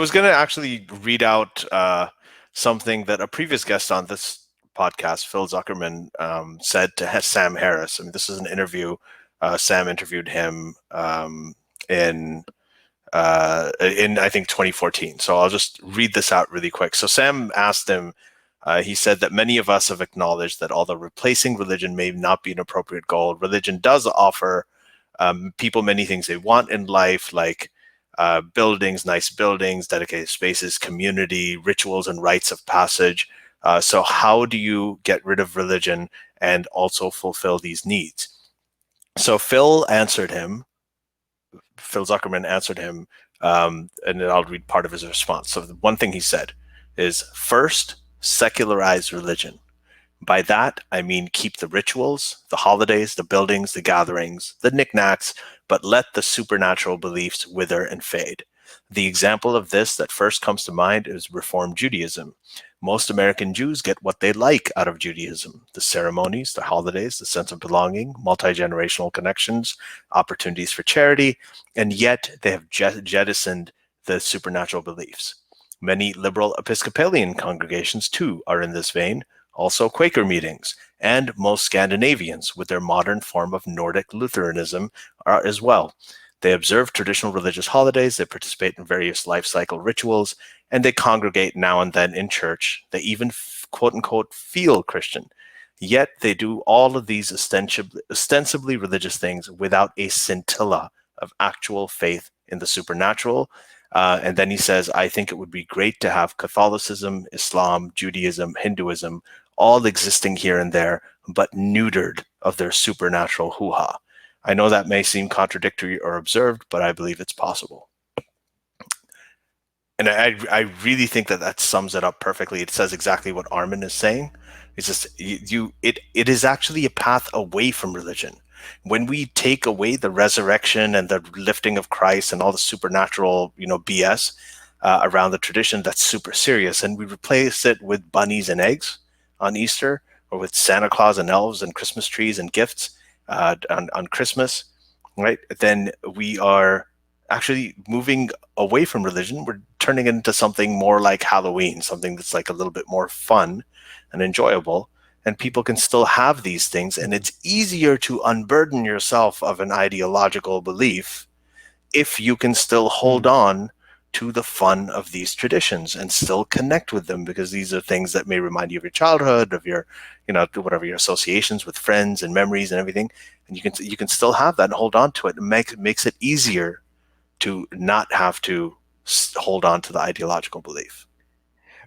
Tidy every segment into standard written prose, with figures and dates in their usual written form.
was going to actually read out something that a previous guest on this podcast, Phil Zuckerman, said to Sam Harris. I mean, this is an interview. Sam interviewed him in I think 2014. So I'll just read this out really quick. So Sam asked him, he said that many of us have acknowledged that although replacing religion may not be an appropriate goal, religion does offer people many things they want in life, like buildings, nice buildings, dedicated spaces, community, rituals, and rites of passage. So how do you get rid of religion and also fulfill these needs? So Phil Zuckerman answered him, and then I'll read part of his response. So the one thing he said is, first, secularize religion. By that, I mean keep the rituals, the holidays, the buildings, the gatherings, the knickknacks, but let the supernatural beliefs wither and fade. The example of this that first comes to mind is Reform Judaism. Most American Jews get what they like out of Judaism: the ceremonies, the holidays, the sense of belonging, multi-generational connections, opportunities for charity, and yet they have jettisoned the supernatural beliefs. Many liberal Episcopalian congregations, too, are in this vein, also Quaker meetings, and most Scandinavians, with their modern form of Nordic Lutheranism, are as well. They observe traditional religious holidays, they participate in various life cycle rituals, and they congregate now and then in church. They even, quote-unquote, feel Christian. Yet they do all of these ostensibly religious things without a scintilla of actual faith in the supernatural. And then he says, I think it would be great to have Catholicism, Islam, Judaism, Hinduism, all existing here and there, but neutered of their supernatural hoo-ha. I know that may seem contradictory or absurd, but I believe it's possible. And I really think that sums it up perfectly. It says exactly what Armin is saying. It's just it is actually a path away from religion. When we take away the resurrection and the lifting of Christ and all the supernatural, BS around the tradition that's super serious, and we replace it with bunnies and eggs on Easter, or with Santa Claus and elves and Christmas trees and gifts on Christmas, right? Then we are actually moving away from religion. We're turning it into something more like Halloween, something that's like a little bit more fun and enjoyable. And people can still have these things, and it's easier to unburden yourself of an ideological belief if you can still hold on to the fun of these traditions and still connect with them, because these are things that may remind you of your childhood, of your, whatever, your associations with friends and memories and everything. And you can still have that and hold on to it. It makes it easier to not have to hold on to the ideological belief.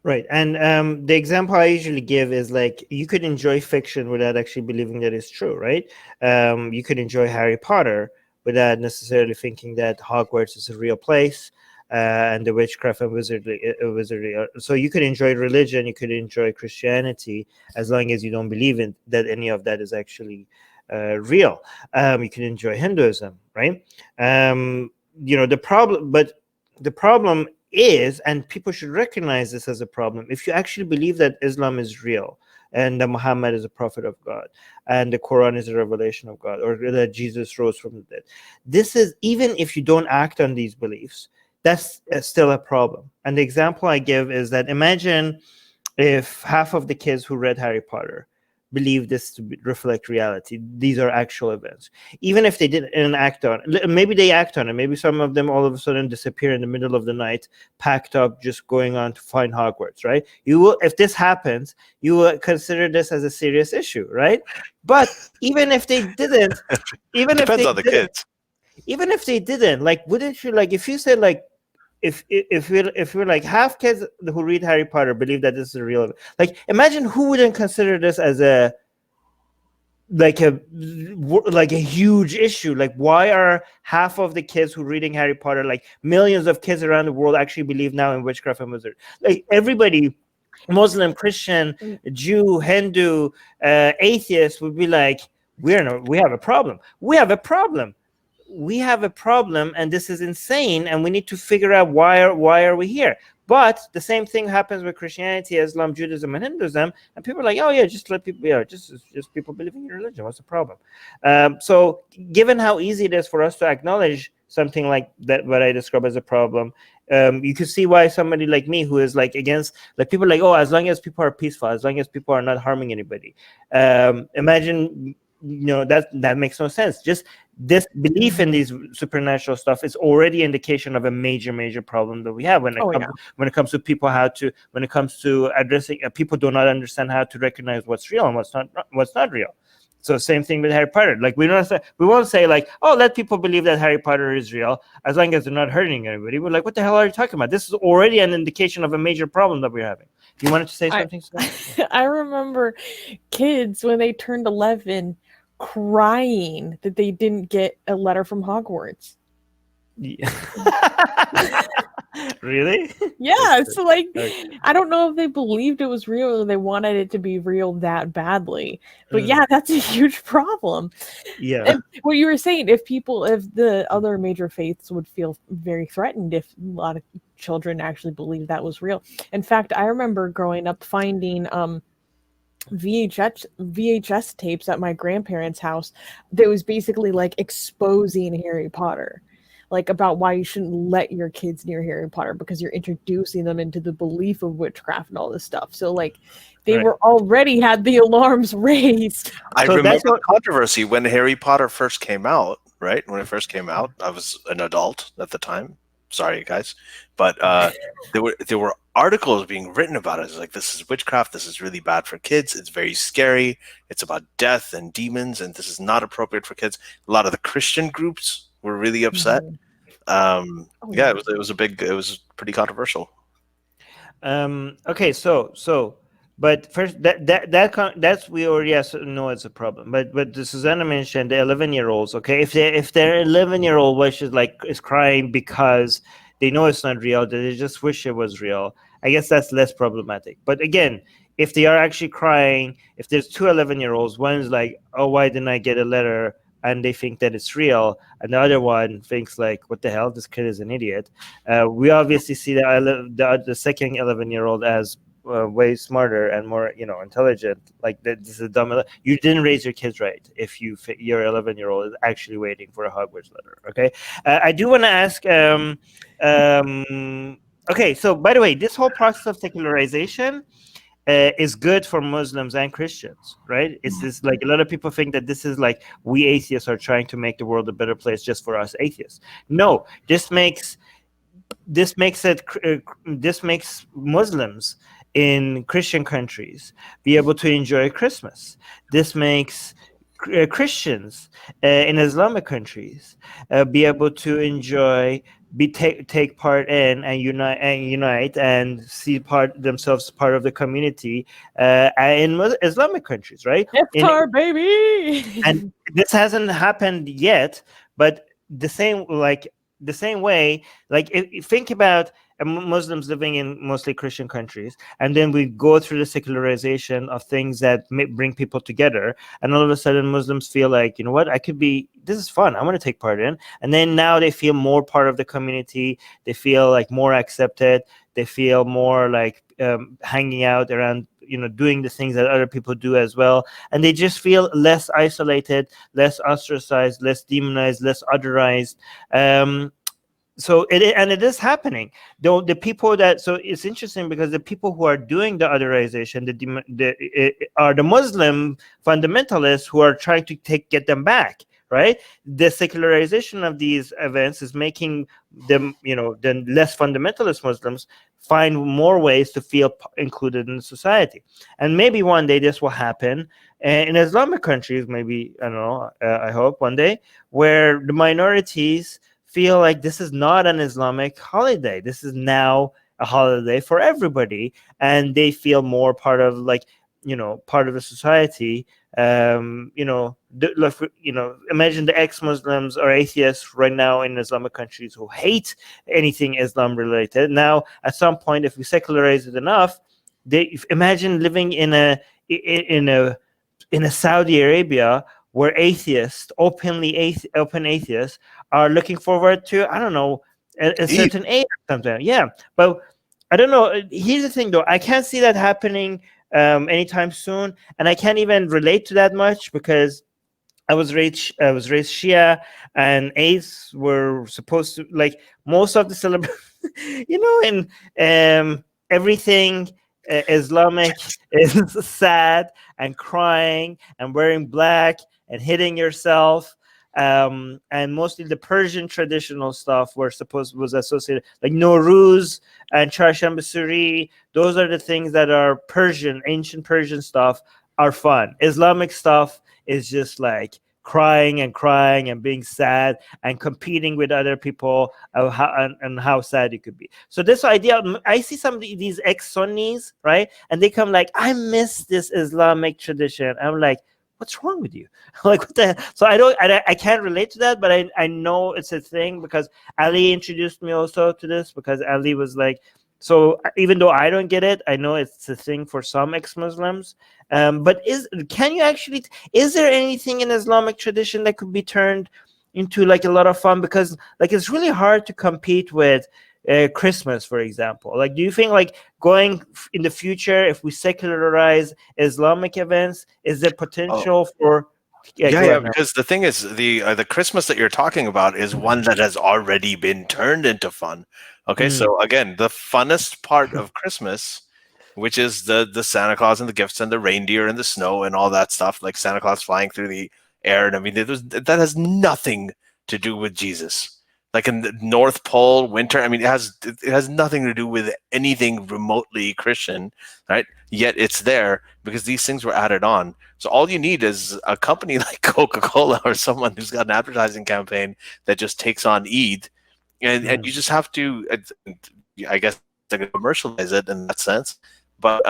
Right. And the example I usually give is, like, you could enjoy fiction without actually believing that it's true, right? You could enjoy Harry Potter without necessarily thinking that Hogwarts is a real place, and the witchcraft and wizardry. So you could enjoy religion, you could enjoy Christianity, as long as you don't believe in that any of that is actually real. You can enjoy Hinduism, right? The problem is, and people should recognize this as a problem, if you actually believe that Islam is real and that Muhammad is a prophet of God and the Quran is a revelation of God, or that Jesus rose from the dead, this is, even if you don't act on these beliefs, that's still a problem. And the example I give is that, imagine if half of the kids who read Harry Potter believe this to reflect reality. These are actual events. Even if they didn't act on it, maybe they act on it. Maybe some of them all of a sudden disappear in the middle of the night, packed up, just going on to find Hogwarts, right? You will, if this happens, you will consider this as a serious issue, right? But even if they didn't, even if depends on the kids. Even if they didn't, like, wouldn't you, like, if you said, like, if we're like half kids who read Harry Potter believe that this is real, like, imagine who wouldn't consider this as a huge issue. Like, why are half of the kids who reading Harry Potter, like millions of kids around the world, actually believe now in witchcraft and wizard? Like, everybody, Muslim, Christian, Jew, Hindu, atheist, would be like, we have a problem. We have a problem, and this is insane, and we need to figure out why are we here. But the same thing happens with Christianity, Islam, Judaism, and Hinduism, and people are like, oh yeah, just let people, just people believing in religion. What's the problem? So given how easy it is for us to acknowledge something like that, what I describe as a problem, You could see why somebody like me, who is like against, like people like, oh, as long as people are peaceful, as long as people are not harming anybody. Imagine, that makes no sense. Just this belief in these supernatural stuff is already indication of a major problem that we have when it comes to people, when it comes to addressing people do not understand how to recognize what's real and what's not real. So same thing with Harry Potter. Like we won't say like, oh, let people believe that Harry Potter is real as long as they're not hurting anybody. We're like, what the hell are you talking about? This is already an indication of a major problem that we're having. You wanted to say something? I remember kids when they turned 11 crying that they didn't get a letter from Hogwarts. Yeah. Really? Yeah. So like, okay. I don't know if they believed it was real or they wanted it to be real that badly. But yeah, that's a huge problem. Yeah. And what you were saying, if the other major faiths would feel very threatened if a lot of children actually believed that was real. In fact, I remember growing up finding VHS tapes at my grandparents' house that was basically like exposing Harry Potter, like about why you shouldn't let your kids near Harry Potter because you're introducing them into the belief of witchcraft and all this stuff. So like they were already had the alarms raised. I remember the controversy when Harry Potter first came out, right? When it first came out, I was an adult at the time. Sorry, guys. But there were articles being written about it. It's like, this is witchcraft. This is really bad for kids. It's very scary. It's about death and demons, and this is not appropriate for kids. A lot of the Christian groups were really upset. Yeah, it was pretty controversial. Okay, so but first that's we already know it's a problem. But Susanna mentioned the 11-year-olds. Okay, if their 11-year-old is crying because they know it's not real, they just wish it was real, I guess that's less problematic. But again, if they are actually crying, if there's two 11-year-olds, one's like, oh, why didn't I get a letter? And they think that it's real, and the other one thinks like, what the hell, this kid is an idiot. We obviously see the second 11-year-old as way smarter and more, intelligent. Like, this is a dumb. You didn't raise your kids right if your 11-year-old is actually waiting for a Hogwarts letter. Okay, I do want to ask. Okay, so by the way, this whole process of secularization is good for Muslims and Christians, right? It's this, like, a lot of people think that this is like we atheists are trying to make the world a better place just for us atheists. No, this makes Muslims in Christian countries be able to enjoy Christmas. This makes Christians in Islamic countries be able to take part in and unite and see themselves part of the community in Islamic countries, right? Iftar, baby. And this hasn't happened yet, but the same way, like if think about Muslims living in mostly Christian countries, and then we go through the secularization of things that bring people together, and all of a sudden Muslims feel like, you know what, this is fun, I want to take part in, and then now they feel more part of the community, they feel like more accepted, they feel more like hanging out around, doing the things that other people do as well, and they just feel less isolated, less ostracized, less demonized, less otherized. So it is happening. Though so it's interesting because the people who are doing the otherization, are the Muslim fundamentalists who are trying to get them back. Right, the secularization of these events is making them, the less fundamentalist Muslims find more ways to feel included in society. And maybe one day this will happen in Islamic countries. Maybe, I don't know. I hope one day, where the minorities feel like this is not an Islamic holiday. This is now a holiday for everybody, and they feel more part of part of the society. Imagine the ex-Muslims or atheists right now in Islamic countries who hate anything Islam related. Now, at some point, if we secularize it enough, imagine living in a Saudi Arabia where open atheists are looking forward to, I don't know, a certain age or something. Yeah, but I don't know. Here's the thing, though. I can't see that happening anytime soon, and I can't even relate to that much because I was raised Shia, and Eids were supposed to, like, most of the you know, and everything Islamic is sad and crying and wearing black and hitting yourself. And mostly the Persian traditional stuff was associated, like Nowruz and Charshamba Suri. Those are the things that are Persian, ancient Persian stuff are fun. Islamic stuff is just like crying and being sad and competing with other people and how sad you could be. So this idea, I see some of these ex-Sunnis, right? And they come like, I miss this Islamic tradition. I'm like, what's wrong with you? Like, what the hell? So I can't relate to that, but I know it's a thing because Ali introduced me also to this, because Ali was like, so even though I don't get it, I know it's a thing for some ex-Muslims. But is there anything in Islamic tradition that could be turned into like a lot of fun? Because like it's really hard to compete with Christmas, for example. Like, do you think like going in the future, if we secularize Islamic events, is there potential for? Yeah, because the thing is, the Christmas that you're talking about is one that has already been turned into fun. Okay, so again, the funnest part of Christmas, which is the Santa Claus and the gifts and the reindeer and the snow and all that stuff, like Santa Claus flying through the air, and I mean, that has nothing to do with Jesus. Like in the North Pole winter, I mean, it has nothing to do with anything remotely Christian, right? Yet it's there because these things were added on. So all you need is a company like Coca-Cola or someone who's got an advertising campaign that just takes on Eid, and you just have to, I guess, commercialize it in that sense. But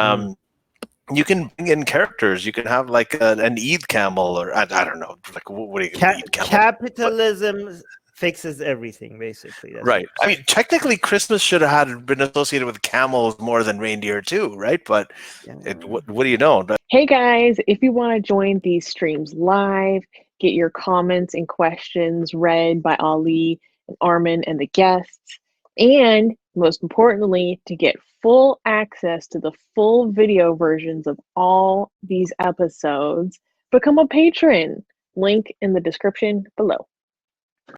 you can bring in characters. You can have like an Eid camel, or I don't know, like what do you Eid camel? Capitalism fixes everything, basically. That's right. I mean, technically, Christmas should have been associated with camels more than reindeer too, right? But what do you know? Hey guys, if you want to join these streams live, get your comments and questions read by Ali and Armin and the guests, and most importantly, to get full access to the full video versions of all these episodes, become a patron. Link in the description below.